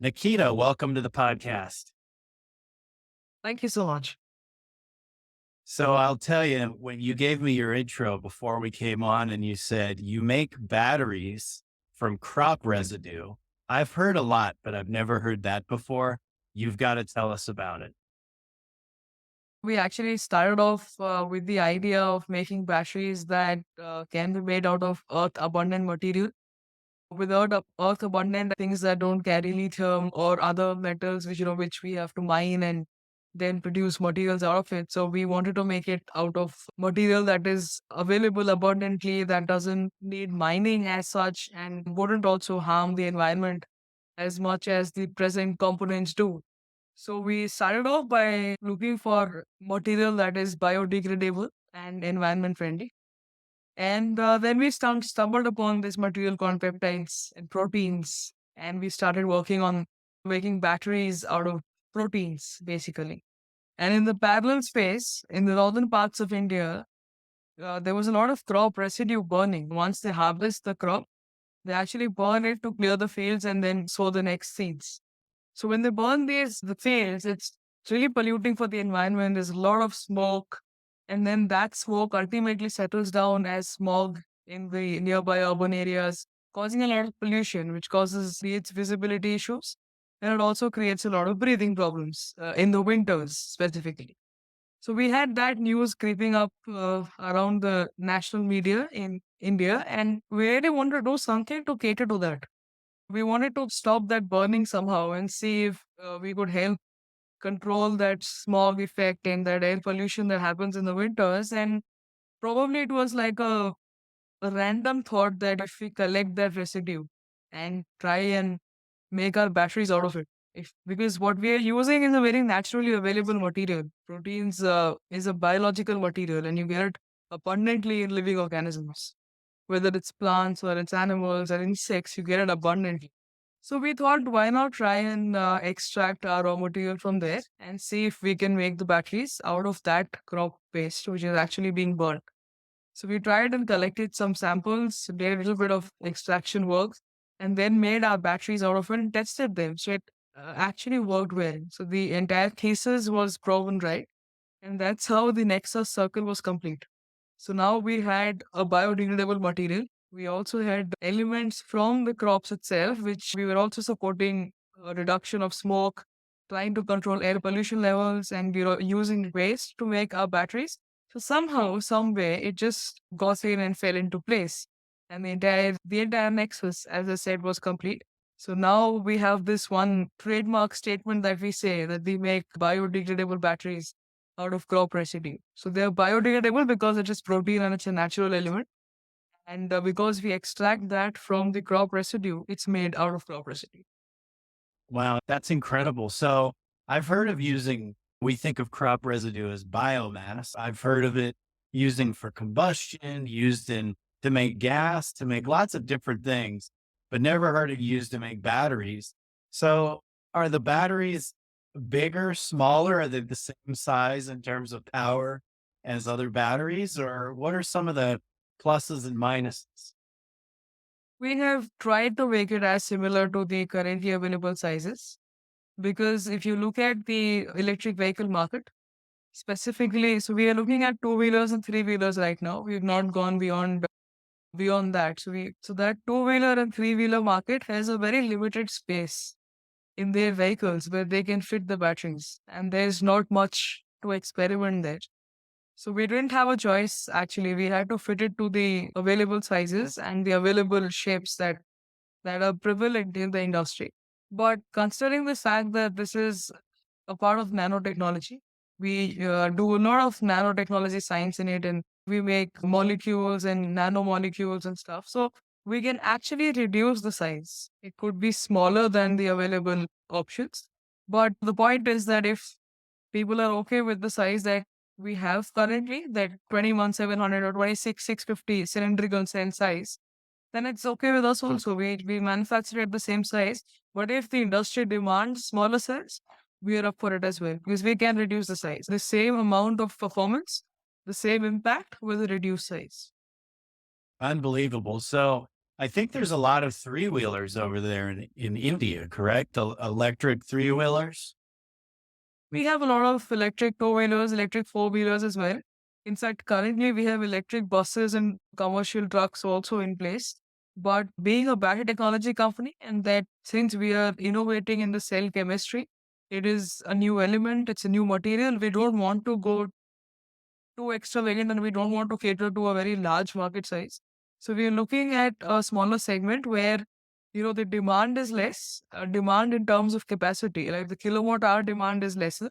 Nikita, welcome to the podcast. Thank you so much. So I'll tell you, when you gave me your intro before we came on and you said you make batteries from crop residue, I've heard a lot, but I've never heard that before. You've got to tell us about it. We actually started off with the idea of making batteries that can be made out of earth abundant material. Without earth abundant things that don't carry lithium or other metals, which we have to mine and then produce materials out of it. So we wanted to make it out of material that is available abundantly, that doesn't need mining as such, and wouldn't also harm the environment as much as the present components do. So we started off by looking for material that is biodegradable and environment friendly. And then we stumbled upon this material called peptides and proteins. And we started working on making batteries out of proteins, basically. And in the parallel space, in the northern parts of India, there was a lot of crop residue burning. Once they harvest the crop, they actually burn it to clear the fields and then sow the next seeds. So when they burn the fields, it's really polluting for the environment. There's a lot of smoke, and then that smoke ultimately settles down as smog in the nearby urban areas, causing a lot of pollution, which creates visibility issues, and it also creates a lot of breathing problems in the winters specifically. So we had that news creeping up around the national media in India, and we really wanted to do something to cater to that. We wanted to stop that burning somehow and see if we could help control that smog effect and that air pollution that happens in the winters. And probably it was like a random thought that if we collect that residue and try and make our batteries out of it. Because what we are using is a very naturally available material. Proteins is a biological material and you get it abundantly in living organisms. Whether it's plants or it's animals or insects, you get it abundantly. So we thought, why not try and extract our raw material from there and see if we can make the batteries out of that crop waste, which is actually being burnt. So we tried and collected some samples, did a little bit of extraction work, and then made our batteries out of it and tested them. So it actually worked well. So the entire thesis was proven right. And that's how the Nexus circle was complete. So now we had a biodegradable material. We also had elements from the crops itself, which we were also supporting a reduction of smoke, trying to control air pollution levels, and using waste to make our batteries. So somehow, some way, it just got in and fell into place, and the entire nexus, as I said, was complete. So now we have this one trademark statement that we say that we make biodegradable batteries out of crop residue. So they're biodegradable because it is protein and it's a natural element. And because we extract that from the crop residue, it's made out of crop residue. Wow, that's incredible. So I've heard of we think of crop residue as biomass. I've heard of it using for combustion, to make gas, to make lots of different things, but never heard it used to make batteries. So are the batteries bigger, smaller? Are they the same size in terms of power as other batteries? Or what are some of the pluses and minuses? We have tried to make it as similar to the currently available sizes because if you look at the electric vehicle market, specifically, so we are looking at two-wheelers and three-wheelers right now. We've not gone beyond that. So that two-wheeler and three-wheeler market has a very limited space in their vehicles where they can fit the batteries, and there's not much to experiment there. So we didn't have a choice actually. We had to fit it to the available sizes and the available shapes that are prevalent in the industry. But considering the fact that this is a part of nanotechnology, we do a lot of nanotechnology science in it, and we make molecules and nanomolecules and stuff. So we can actually reduce the size. It could be smaller than the available options. But the point is that if people are okay with the size that we have currently, that 21,700 or 26,650 cylindrical cell size, then it's okay with us also. We manufacture at the same size. But if the industry demands smaller cells, we are up for it as well because we can reduce the size. The same amount of performance, the same impact with a reduced size. Unbelievable. So I think there's a lot of three wheelers over there in India, correct? Electric three wheelers. We have a lot of electric two-wheelers, electric four-wheelers as well. In fact, currently we have electric buses and commercial trucks also in place. But being a battery technology company, and that since we are innovating in the cell chemistry, it is a new element, it's a new material. We don't want to go too extravagant and we don't want to cater to a very large market size. So we are looking at a smaller segment where the demand is less, demand in terms of capacity, like the kilowatt hour demand is lesser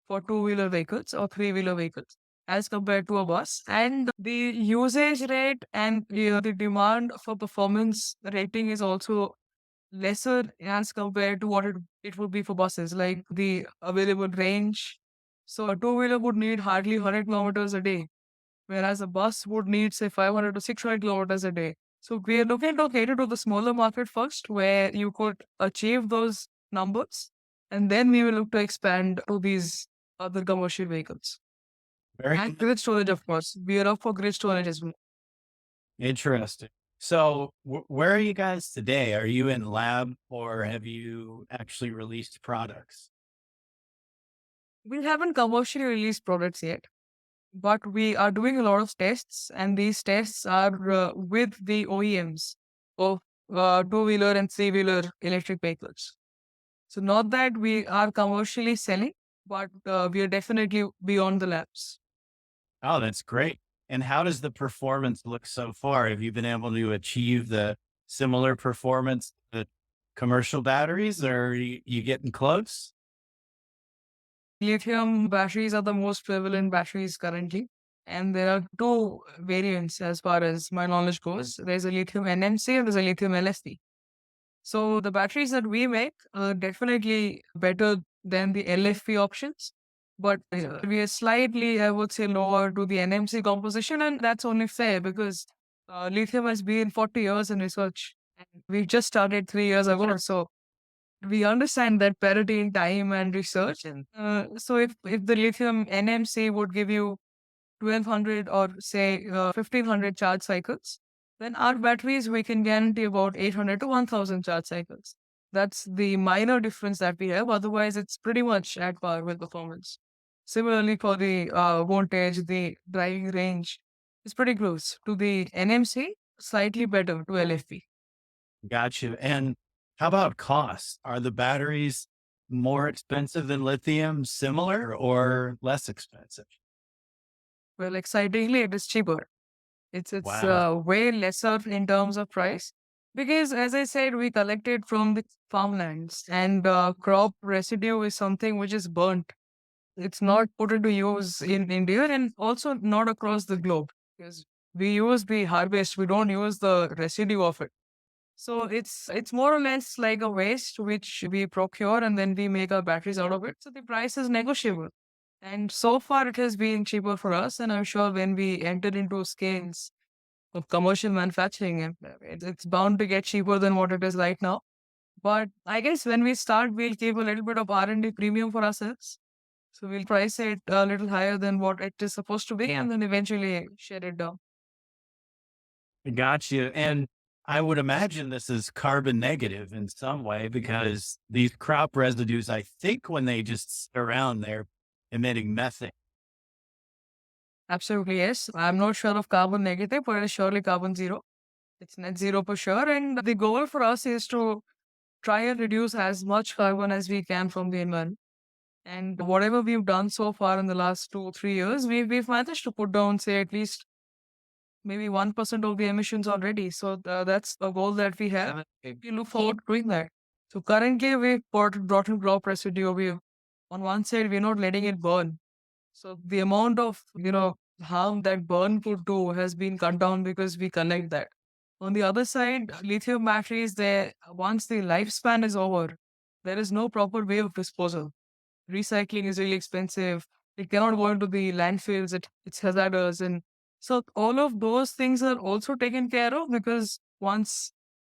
for two-wheeler vehicles or three-wheeler vehicles as compared to a bus. And the usage rate and the demand for performance rating is also lesser as compared to what it would be for buses, like the available range. So a two-wheeler would need hardly 100 kilometers a day, whereas a bus would need, say, 500 to 600 kilometers a day. So we are looking to cater to the smaller market first, where you could achieve those numbers, and then we will look to expand to these other commercial vehicles. Very And grid storage, of course. We are up for grid storage as well. interesting. So, where are you guys today? Are you in lab or have you actually released products? We haven't commercially released products yet, but we are doing a lot of tests, and these tests are with the OEMs of two-wheeler and three-wheeler electric vehicles. So not that we are commercially selling, but we are definitely beyond the labs. Oh, that's great. And how does the performance look so far? Have you been able to achieve the similar performance that commercial batteries, or are you getting close? Lithium batteries are the most prevalent batteries currently, and there are two variants as far as my knowledge goes. There's a lithium NMC and there's a lithium LFP. So the batteries that we make are definitely better than the LFP options, but we are slightly, I would say, lower to the NMC composition, and that's only fair because lithium has been 40 years in research. And we just started 3 years ago, so we understand that parity in time and research. And so if the lithium NMC would give you 1200 or say 1500 charge cycles, then our batteries we can guarantee about 800 to 1000 charge cycles. That's the minor difference that we have. Otherwise, it's pretty much at par with performance. Similarly, for the voltage, the driving range is pretty close to the NMC, slightly better to LFP. Gotcha. And how about costs? Are the batteries more expensive than lithium, similar, or less expensive? Well, excitingly, it is cheaper. It's Wow. way lesser in terms of price because, as I said, we collect it from the farmlands, and crop residue is something which is burnt. It's not put into use in India and also not across the globe because we use the harvest. We don't use the residue of it. So it's more or less like a waste which we procure and then we make our batteries out of it. So the price is negotiable. And so far it has been cheaper for us. And I'm sure when we enter into scales of commercial manufacturing, it's bound to get cheaper than what it is right now. But I guess when we start, we'll keep a little bit of R&D premium for ourselves. So we'll price it a little higher than what it is supposed to be, and then eventually share it down. Gotcha. And I would imagine this is carbon negative in some way because these crop residues, I think when they just sit around, they're emitting methane. Absolutely, yes. I'm not sure of carbon negative, but it is surely carbon zero. It's net zero for sure. And the goal for us is to try and reduce as much carbon as we can from the environment. And whatever we've done so far in the last 2 3 years, we've managed to put down, say, at least maybe 1% of the emissions already. So that's a goal that we have. And we look forward to doing that. So currently, we've brought in crop residue. We on one side, we're not letting it burn. So the amount of harm that burn could do has been cut down because we collect that. On the other side, lithium batteries, there once the lifespan is over, there is no proper way of disposal. Recycling is really expensive. It cannot go into the landfills. It's hazardous, and so all of those things are also taken care of because once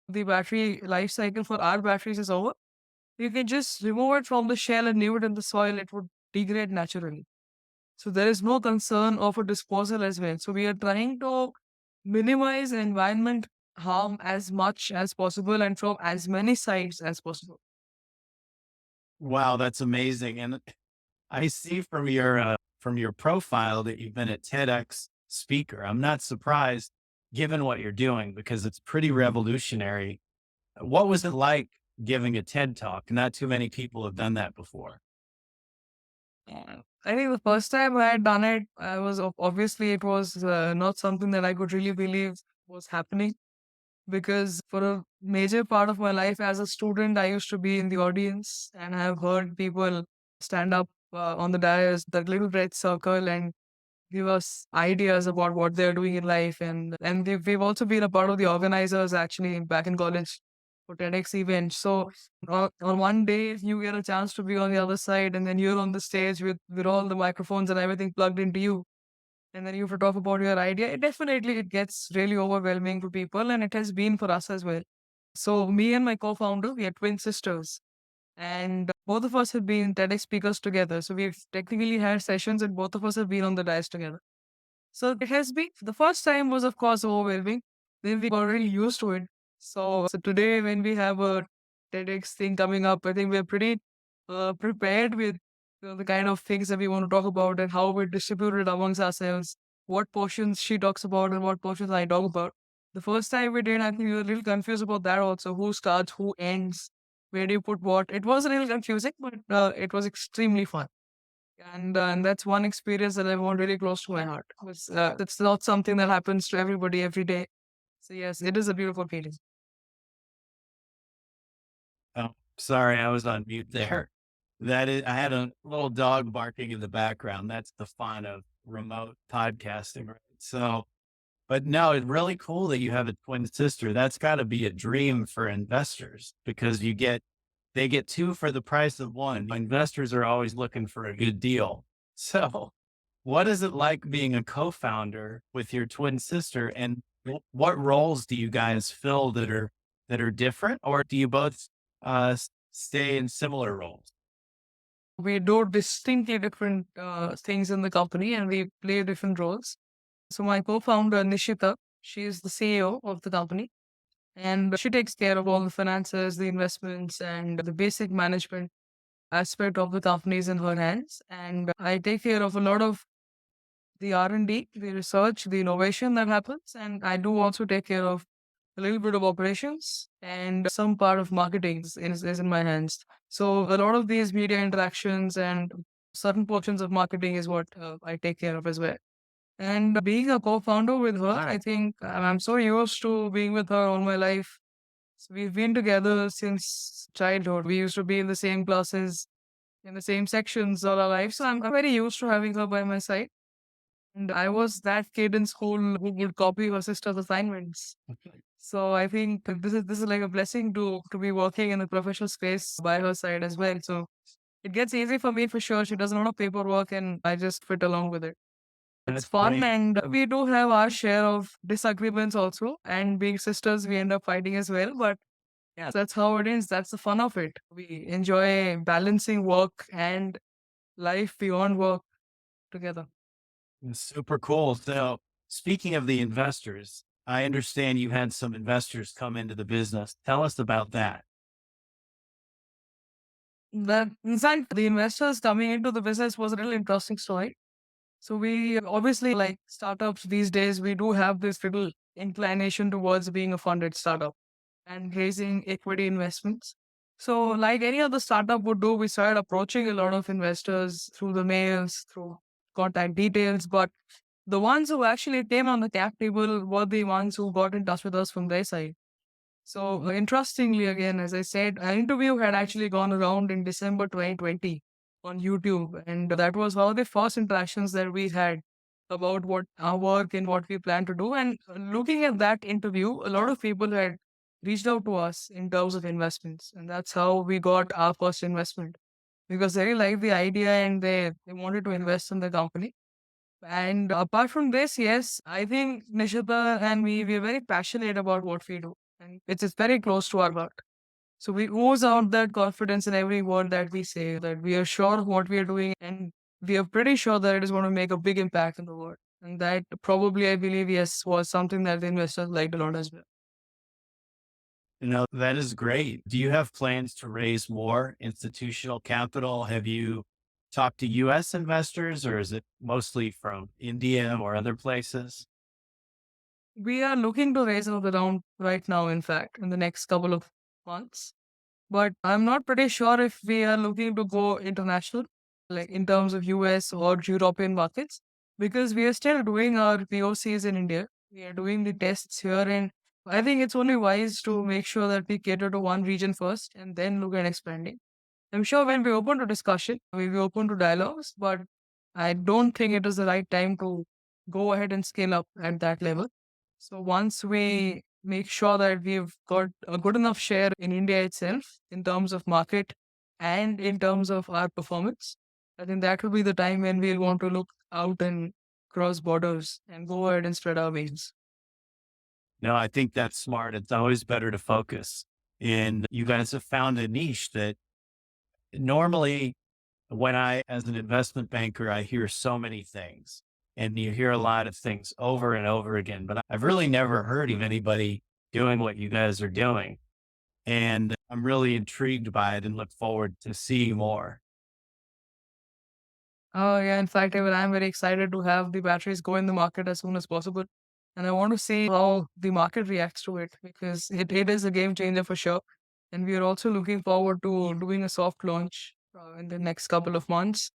the battery life cycle for our batteries is over, you can just remove it from the shell and leave it in the soil. It would degrade naturally. So there is no concern of a disposal as well. So we are trying to minimize environment harm as much as possible and from as many sides as possible. Wow, that's amazing. And I see from your profile that you've been a TEDx speaker. I'm not surprised given what you're doing because it's pretty revolutionary. What was it like giving a TED talk? Not too many people have done that before. I think the first time I had done it, I was obviously it was not something that I could really believe was happening, because for a major part of my life as a student, I used to be in the audience and I have heard people stand up on the dais, that little red circle, and give us ideas about what they're doing in life. And we've also been a part of the organizers actually back in college for TEDx events. So on one day you get a chance to be on the other side, and then you're on the stage with all the microphones and everything plugged into you, and then you have to talk about your idea. It gets really overwhelming to people, and it has been for us as well. So me and my co-founder, we are twin sisters, and both of us have been TEDx speakers together. So we've technically had sessions, and both of us have been on the dais together. So it has been, the first time was of course overwhelming. Then we got really used to it. So today when we have a TEDx thing coming up, I think we're pretty prepared with the kind of things that we want to talk about and how we distribute it amongst ourselves. What portions she talks about and what portions I talk about. The first time we did, I think we were a little confused about that also. Who starts, who ends, where do you put what? It was a little confusing, but it was extremely fun. And that's one experience that I want really close to my heart. It's not something that happens to everybody every day. So yes, it is a beautiful feeling. Oh, sorry, I was on mute there. That is, I had a little dog barking in the background. That's the fun of remote podcasting, right? So, but no, it's really cool that you have a twin sister. That's got to be a dream for investors because they get two for the price of one. Investors are always looking for a good deal. So, what is it like being a co-founder with your twin sister, and what roles do you guys fill that are different, or do you both stay in similar roles? We do distinctly different things in the company, and we play different roles. So my co-founder Nishita, she is the CEO of the company, and she takes care of all the finances, the investments, and the basic management aspect of the company is in her hands. And I take care of a lot of the R&D, the research, the innovation that happens. And I do also take care of a little bit of operations, and some part of marketing is in my hands. So a lot of these media interactions and certain portions of marketing is what I take care of as well. And being a co-founder with her, I think I'm so used to being with her all my life. So we've been together since childhood. We used to be in the same classes, in the same sections all our life. So I'm very used to having her by my side. And I was that kid in school who would copy her sister's assignments. So I think this is like a blessing to be working in a professional space by her side as well. So it gets easy for me for sure. She does a lot of paperwork and I just fit along with it. It's That's fun, great. and we do have our share of disagreements also. And being sisters, we end up fighting as well. But yeah, that's how it is. That's the fun of it. We enjoy balancing work and life beyond work together. Super cool. So, speaking of the investors, I understand you had some investors come into the business. Tell us about that. In fact, the investors coming into the business was a really interesting story. So we obviously, like startups these days, we do have this little inclination towards being a funded startup and raising equity investments. So like any other startup would do, we started approaching a lot of investors through the mails, through contact details. But the ones who actually came on the cap table were the ones who got in touch with us from their side. So interestingly, again, as I said, an interview had actually gone around in December 2020 on YouTube, and that was one of the first interactions that we had about what our work and what we plan to do. And looking at that interview, a lot of people had reached out to us in terms of investments, and that's how we got our first investment, because they liked the idea and they wanted to invest in the company. And apart from this, yes, I think Nishita and me, we're very passionate about what we do. And it's very close to our heart. So we ooze out that confidence in every word that we say, that we are sure of what we are doing, and we are pretty sure that it is going to make a big impact in the world. And that probably, I believe, yes, was something that the investors liked a lot as well. That is great. Do you have plans to raise more institutional capital? Have you talked to US investors or is it mostly from India or other places? We are looking to raise another round right now, in fact, in the next couple of months. But I'm not pretty sure if we are looking to go international, like in terms of US or European markets, because we are still doing our POCs in India. We are doing the tests here, and I think it's only wise to make sure that we cater to one region first and then look at expanding. I'm sure when we open to discussion, we'll be open to dialogues, but I don't think it is the right time to go ahead and scale up at that level. So once we make sure that we've got a good enough share in India itself in terms of market and in terms of our performance, I think that will be the time when we'll want to look out and cross borders and go ahead and spread our wings. No, I think that's smart. It's always better to focus. And you guys have found a niche that normally when as an investment banker, I hear so many things and you hear a lot of things over and over again, but I've really never heard of anybody doing what you guys are doing. And I'm really intrigued by it and look forward to seeing more. Oh, yeah. In fact, even I'm very excited to have the batteries go in the market as soon as possible. And I want to see how the market reacts to it because it is a game changer for sure. And we are also looking forward to doing a soft launch in the next couple of months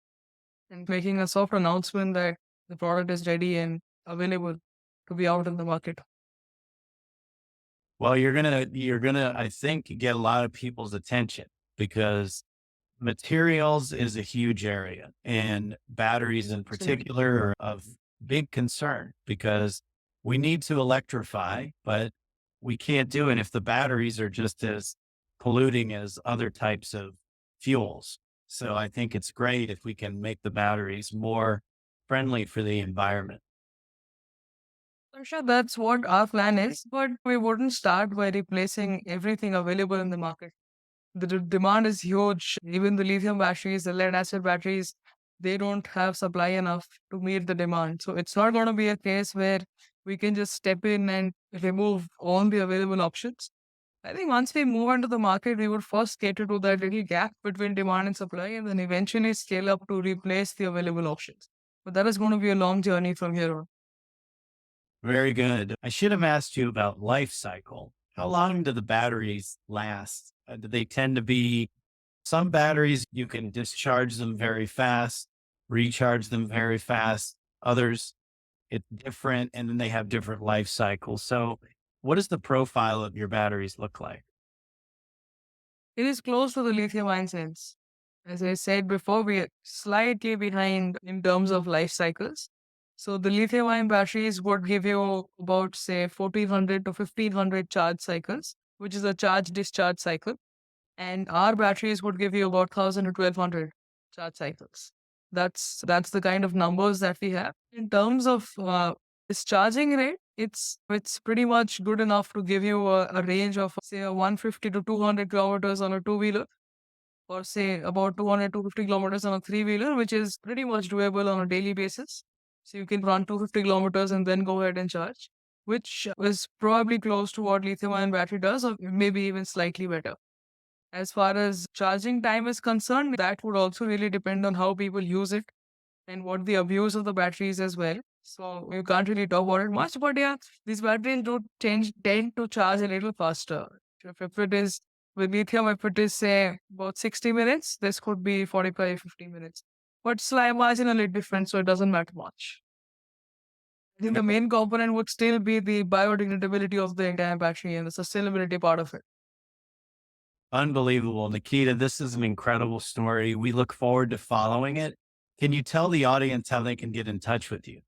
and making a soft announcement that the product is ready and available to be out in the market. Well, you're gonna, I think, get a lot of people's attention because materials is a huge area and batteries in Absolutely. particular are of big concern because we need to electrify, but we can't do it if the batteries are just as polluting as other types of fuels. So I think it's great if we can make the batteries more friendly for the environment. I'm sure that's what our plan is, but we wouldn't start by replacing everything available in the market. The demand is huge. Even the lithium batteries, the lead acid batteries, they don't have supply enough to meet the demand. So it's not going to be a case where we can just step in and remove all the available options. I think once we move into the market, we would first cater to that little gap between demand and supply and then eventually scale up to replace the available options. But that is going to be a long journey from here on. Very good. I should have asked you about life cycle. How long do the batteries last? Do they tend to be some batteries, you can discharge them very fast, recharge them very fast. Others, it's different, and then they have different life cycles. So, what does the profile of your batteries look like? It is close to the lithium ion cells. As I said before, we are slightly behind in terms of life cycles. So the lithium ion batteries would give you about say 1400 to 1500 charge cycles, which is a charge discharge cycle. And our batteries would give you about 1000 to 1200 charge cycles. That's the kind of numbers that we have. In terms of discharging rate, it's pretty much good enough to give you a range of say a 150 to 200 kilometers on a two wheeler, or say about 200 to 50 kilometers on a three wheeler, which is pretty much doable on a daily basis. So you can run 250 kilometers and then go ahead and charge, which is probably close to what lithium ion battery does, or maybe even slightly better. As far as charging time is concerned, that would also really depend on how people use it and what the abuse of the batteries as well. So you can't really talk about it much, but yeah, these batteries do tend to charge a little faster. If it is with lithium, if it is say about 60 minutes, this could be 45, 50 minutes. But slight marginally different, so it doesn't matter much. I think the main component would still be the biodegradability of the entire battery and the sustainability part of it. Unbelievable, Nikita. This is an incredible story. We look forward to following it. Can you tell the audience how they can get in touch with you?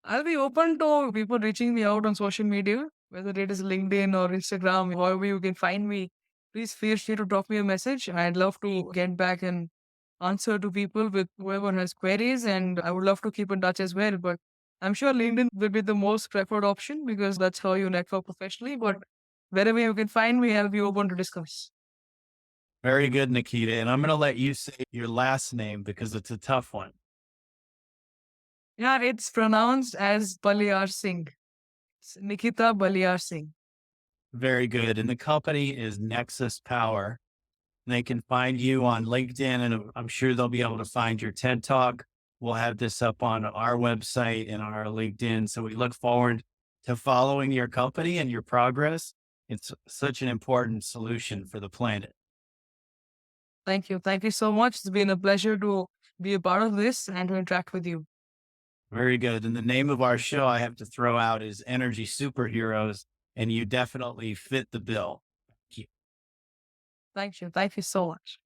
I'll be open to people reaching me out on social media, whether it is LinkedIn or Instagram, however you can find me. Please feel free to drop me a message. I'd love to get back and answer to people with whoever has queries, and I would love to keep in touch as well. But I'm sure LinkedIn will be the most preferred option because that's how you network professionally. But wherever you can find me, I'll be open to discuss. Very good, Nikita. And I'm going to let you say your last name because it's a tough one. Yeah, it's pronounced as Baliarsingh. It's Nikita Baliarsingh. Very good. And the company is Nexus Power. They can find you on LinkedIn, and I'm sure they'll be able to find your TED Talk. We'll have this up on our website and our LinkedIn. So we look forward to following your company and your progress. It's such an important solution for the planet. Thank you. Thank you so much. It's been a pleasure to be a part of this and to interact with you. Very good. And the name of our show I have to throw out is Energy Superheroes, and you definitely fit the bill. Thank you. Thank you. Thank you so much.